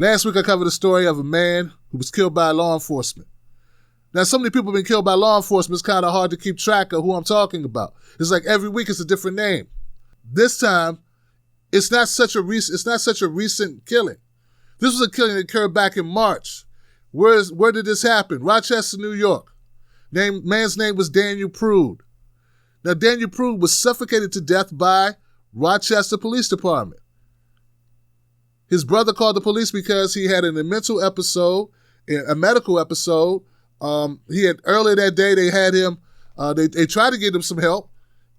Last week I covered the story of a man who was killed by law enforcement. Now, so many people have been killed by law enforcement, it's kind of hard to keep track of who I'm talking about. It's like every week it's a different name. This time, it's not such a recent killing. This was a killing that occurred back in March. Where did this happen? Rochester, New York. Man's name was Daniel Prude. Now, Daniel Prude was suffocated to death by Rochester Police Department. His brother called the police because he had a mental episode, a medical episode. He had earlier that day, they had him, they tried to get him some help,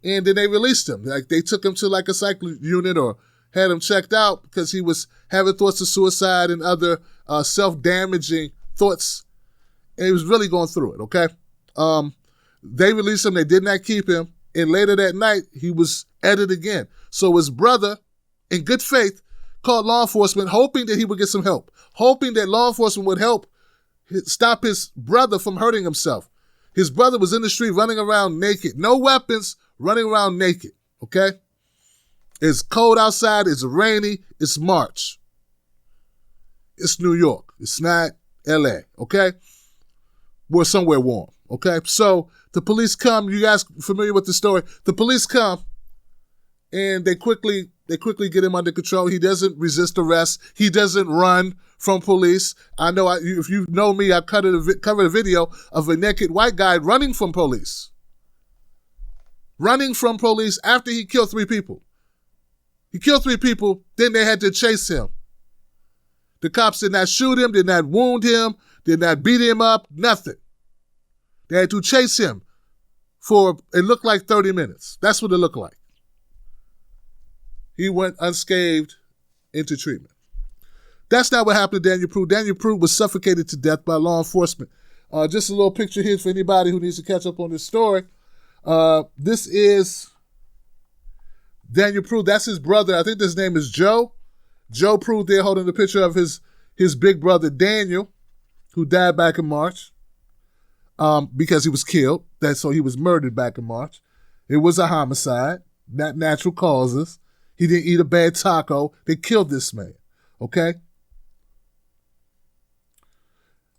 and then they released him. Like they took him to like a psych unit or had him checked out because he was having thoughts of suicide and other self-damaging thoughts. And he was really going through it, okay? They released him. They did not keep him. And later that night, he was added again. So his brother, in good faith, called law enforcement, hoping that he would get some help, hoping that law enforcement would help stop his brother from hurting himself. His brother was in the street running around naked, no weapons, running around naked, okay? It's cold outside, it's rainy, it's March. It's New York, it's not LA, okay? We're somewhere warm, okay? So the police come, you guys familiar with the story? The police come and they quickly get him under control. He doesn't resist arrest. He doesn't run from police. I know, if you know me, I covered a video of a naked white guy running from police. Running from police after he killed 3 people. He killed 3 people, then they had to chase him. The cops did not shoot him, did not wound him, did not beat him up, nothing. They had to chase him for, it looked like 30 minutes. That's what it looked like. He went unscathed into treatment. That's not what happened to Daniel Prude. Daniel Prude was suffocated to death by law enforcement. Just a little picture here for anybody who needs to catch up on this story. This is Daniel Prude. That's his brother. I think his name is Joe. Joe Prude there holding the picture of his big brother Daniel, who died back in March because he was killed. So he was murdered back in March. It was a homicide, not natural causes. He didn't eat a bad taco. They killed this man, okay?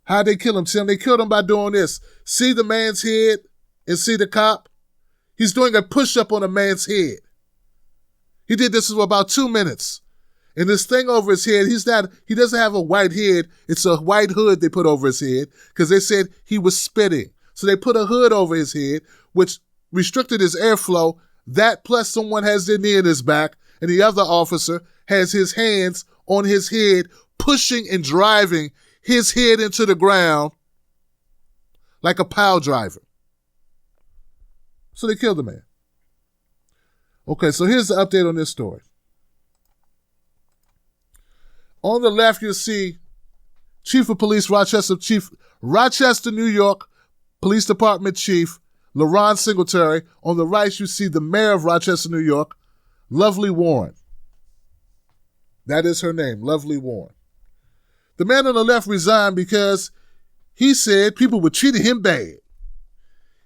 How'd they kill him, Tim? They killed him by doing this. See the man's head and see the cop? He's doing a push-up on a man's head. He did this for about 2 minutes. And this thing over his head, he doesn't have a white head. It's a white hood they put over his head because they said he was spitting. So they put a hood over his head, which restricted his airflow. That plus someone has their knee in his back, and the other officer has his hands on his head, pushing and driving his head into the ground like a pile driver. So they killed the man. Okay, so here's the update on this story. On the left, you'll see Chief of Police Rochester, New York Police Department Chief LaRon Singletary. On the right, you see the mayor of Rochester, New York, Lovely Warren. That is her name, Lovely Warren. The man on the left resigned because he said people were treating him bad.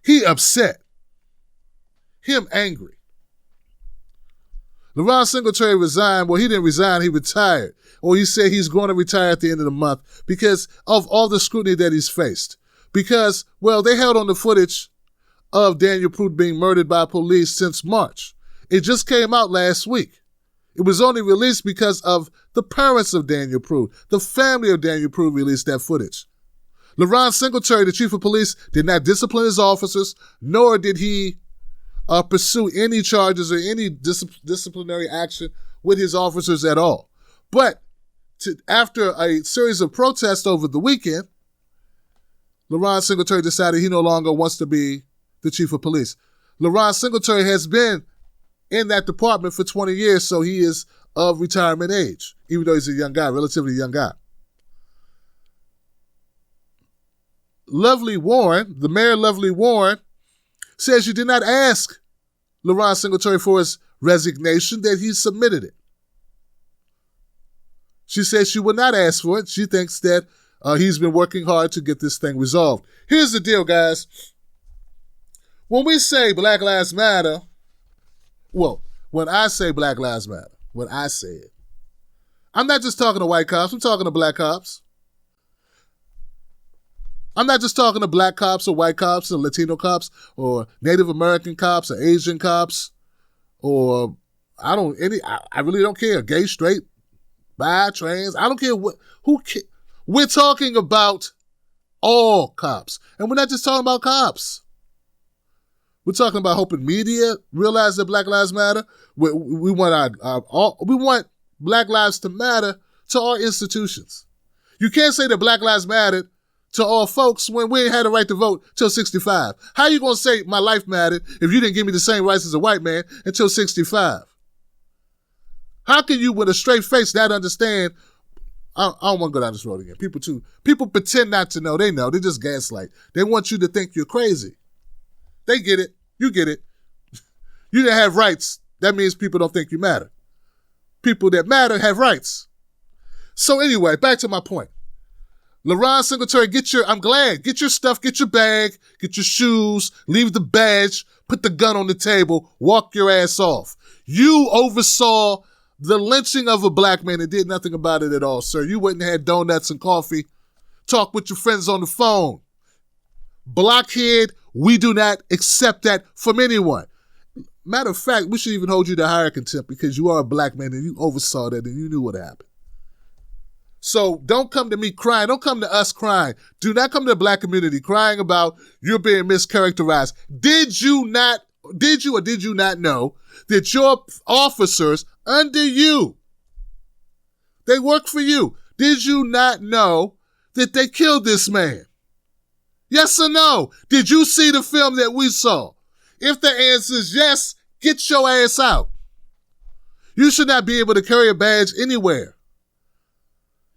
He upset. Him angry. LaRon Singletary resigned. Well, he didn't resign, he retired. Or he said he's going to retire at the end of the month because of all the scrutiny that he's faced. Because, well, they held on the footage of Daniel Prude being murdered by police since March. It just came out last week. It was only released because of the parents of Daniel Prude. The family of Daniel Prude released that footage. LaRon Singletary, the chief of police, did not discipline his officers, nor did he pursue any charges or any disciplinary action with his officers at all. But after a series of protests over the weekend, LaRon Singletary decided he no longer wants to be the chief of police. LaRon Singletary has been in that department for 20 years, so he is of retirement age, even though he's a young guy, relatively young guy. Lovely Warren, the mayor Lovely Warren, says she did not ask LaRon Singletary for his resignation, that he submitted it. She says she would not ask for it. She thinks that he's been working hard to get this thing resolved. Here's the deal, guys. When we say Black Lives Matter, well, when I say Black Lives Matter, when I say it, I'm not just talking to white cops. I'm talking to black cops. I'm not just talking to black cops or white cops or Latino cops or Native American cops or Asian cops or I really don't care. Gay, straight, bi, trans. I don't care we're talking about all cops. And we're not just talking about cops. We're talking about hoping media realize that Black Lives Matter. We want Black lives to matter to all institutions. You can't say that Black lives mattered to all folks when we ain't had a right to vote till 65. How you gonna say my life mattered if you didn't give me the same rights as a white man until 65? How can you with a straight face not understand? I don't want to go down this road again. People pretend not to know. They know. They just gaslight. They want you to think you're crazy. They get it. You get it. You didn't have rights. That means people don't think you matter. People that matter have rights. So anyway, back to my point. LaRon Singletary, get your stuff, get your bag, get your shoes, leave the badge, put the gun on the table, walk your ass off. You oversaw the lynching of a black man and did nothing about it at all, sir. You went and had donuts and coffee, talk with your friends on the phone. Blockhead, we do not accept that from anyone. Matter of fact, we should even hold you to higher contempt because you are a black man and you oversaw that and you knew what happened. So don't come to me crying. Don't come to us crying. Do not come to the black community crying about you're being mischaracterized. Did you or did you not know that your officers under you, they work for you? Did you not know that they killed this man? Yes or no? Did you see the film that we saw? If the answer is yes, get your ass out. You should not be able to carry a badge anywhere.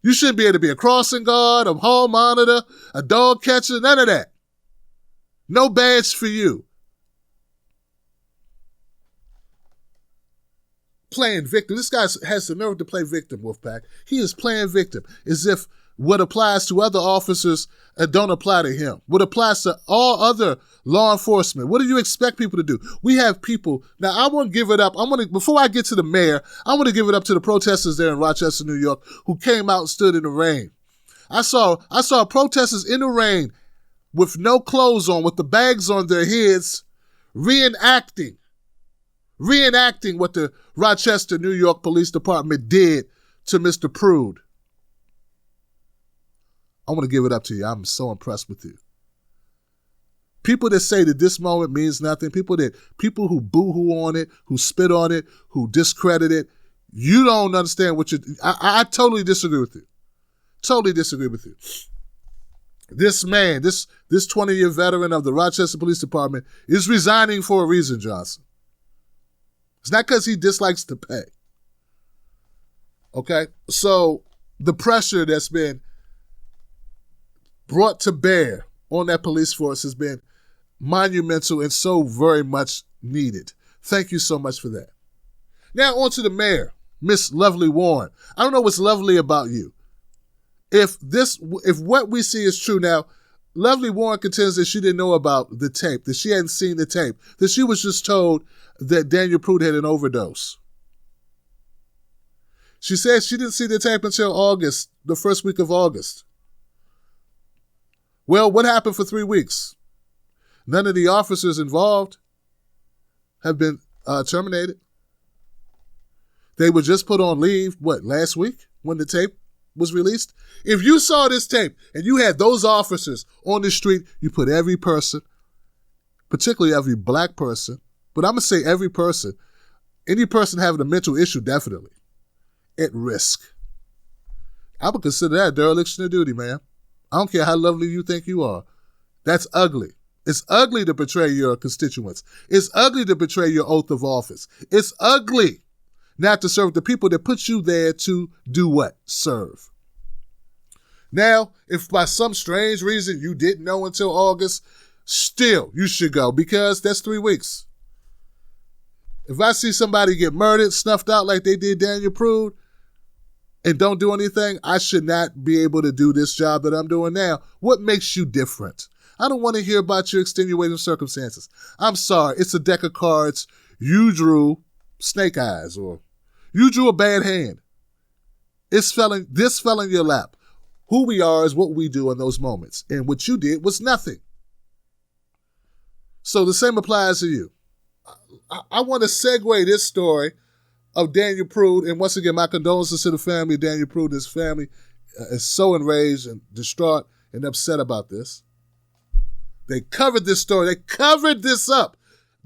You shouldn't be able to be a crossing guard, a hall monitor, a dog catcher, none of that. No badge for you. Playing victim. This guy has the nerve to play victim, Wolfpack. He is playing victim as if what applies to other officers don't apply to him. What applies to all other law enforcement. What do you expect people to do? We have people. Now, I want to give it up. Before I get to the mayor, I want to give it up to the protesters there in Rochester, New York, who came out and stood in the rain. I saw protesters in the rain with no clothes on, with the bags on their heads, reenacting what the Rochester, New York Police Department did to Mr. Prude. I want to give it up to you. I'm so impressed with you. People that say that this moment means nothing, people who boo-hoo on it, who spit on it, who discredit it, you don't understand what I totally disagree with you. Totally disagree with you. This man, this 20-year veteran of the Rochester Police Department is resigning for a reason, Johnson. It's not because he dislikes to pay. Okay? So the pressure that's been brought to bear on that police force has been monumental and so very much needed. Thank you so much for that. Now on to the mayor, Miss Lovely Warren. I don't know what's lovely about you. If what we see is true now, Lovely Warren contends that she didn't know about the tape, that she hadn't seen the tape, that she was just told that Daniel Prude had an overdose. She says she didn't see the tape until August, the first week of August. Well, what happened for 3 weeks? None of the officers involved have been terminated. They were just put on leave, last week when the tape was released? If you saw this tape and you had those officers on the street, you put every person, particularly every black person, but I'm going to say every person, any person having a mental issue, definitely, at risk. I would consider that dereliction of duty, man. I don't care how lovely you think you are. That's ugly. It's ugly to betray your constituents. It's ugly to betray your oath of office. It's ugly not to serve the people that put you there to do what? Serve. Now, if by some strange reason you didn't know until August, still you should go because that's 3 weeks. If I see somebody get murdered, snuffed out like they did Daniel Prude, and don't do anything, I should not be able to do this job that I'm doing now. What makes you different? I don't want to hear about your extenuating circumstances. I'm sorry, it's a deck of cards. You drew snake eyes or you drew a bad hand. this fell in your lap. Who we are is what we do in those moments. And what you did was nothing. So the same applies to you. I want to segue this story of Daniel Prude. And once again, my condolences to the family. Daniel Prude and his family is so enraged and distraught and upset about this. They covered this story. They covered this up.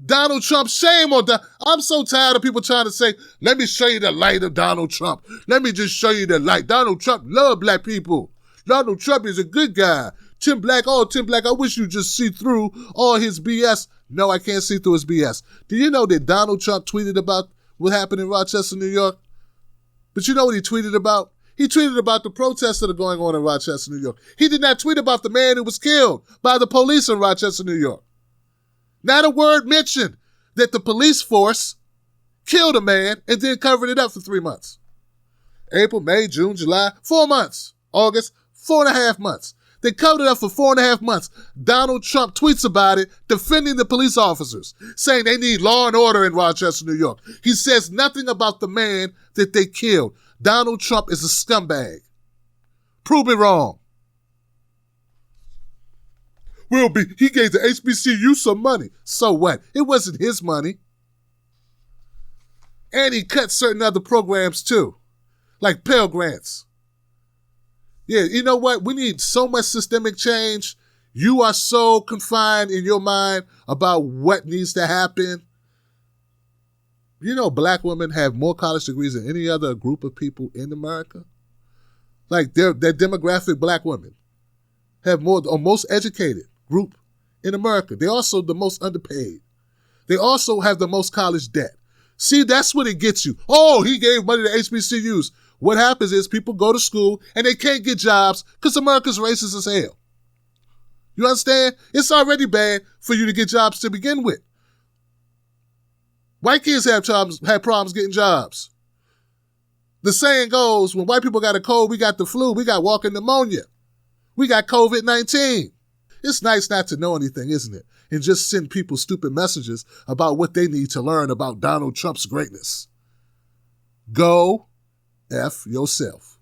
Donald Trump, shame on Donald. I'm so tired of people trying to say, let me show you the light of Donald Trump. Let me just show you the light. Donald Trump loves black people. Donald Trump is a good guy. Tim Black, I wish you just see through all his BS. No, I can't see through his BS. Do you know that Donald Trump tweeted about what happened in Rochester, New York? But you know what he tweeted about? He tweeted about the protests that are going on in Rochester, New York. He did not tweet about the man who was killed by the police in Rochester, New York. Not a word mentioned that the police force killed a man and then covered it up for 3 months. April, May, June, July, 4 months. August, 4.5 months. They covered it up for 4.5 months. Donald Trump tweets about it, defending the police officers, saying they need law and order in Rochester, New York. He says nothing about the man that they killed. Donald Trump is a scumbag. Prove me wrong. He gave the HBCU some money. So what? It wasn't his money. And he cut certain other programs too, like Pell Grants. Yeah, you know what? We need so much systemic change. You are so confined in your mind about what needs to happen. You know, black women have more college degrees than any other group of people in America. Like their demographic, black women have more or most educated group in America. They're also the most underpaid. They also have the most college debt. See, that's what it gets you. Oh, he gave money to HBCUs. What happens is people go to school and they can't get jobs because America's racist as hell. You understand? It's already bad for you to get jobs to begin with. White kids have problems getting jobs. The saying goes, when white people got a cold, we got the flu, we got walking pneumonia. We got COVID-19. It's nice not to know anything, isn't it? And just send people stupid messages about what they need to learn about Donald Trump's greatness. Go F yourself.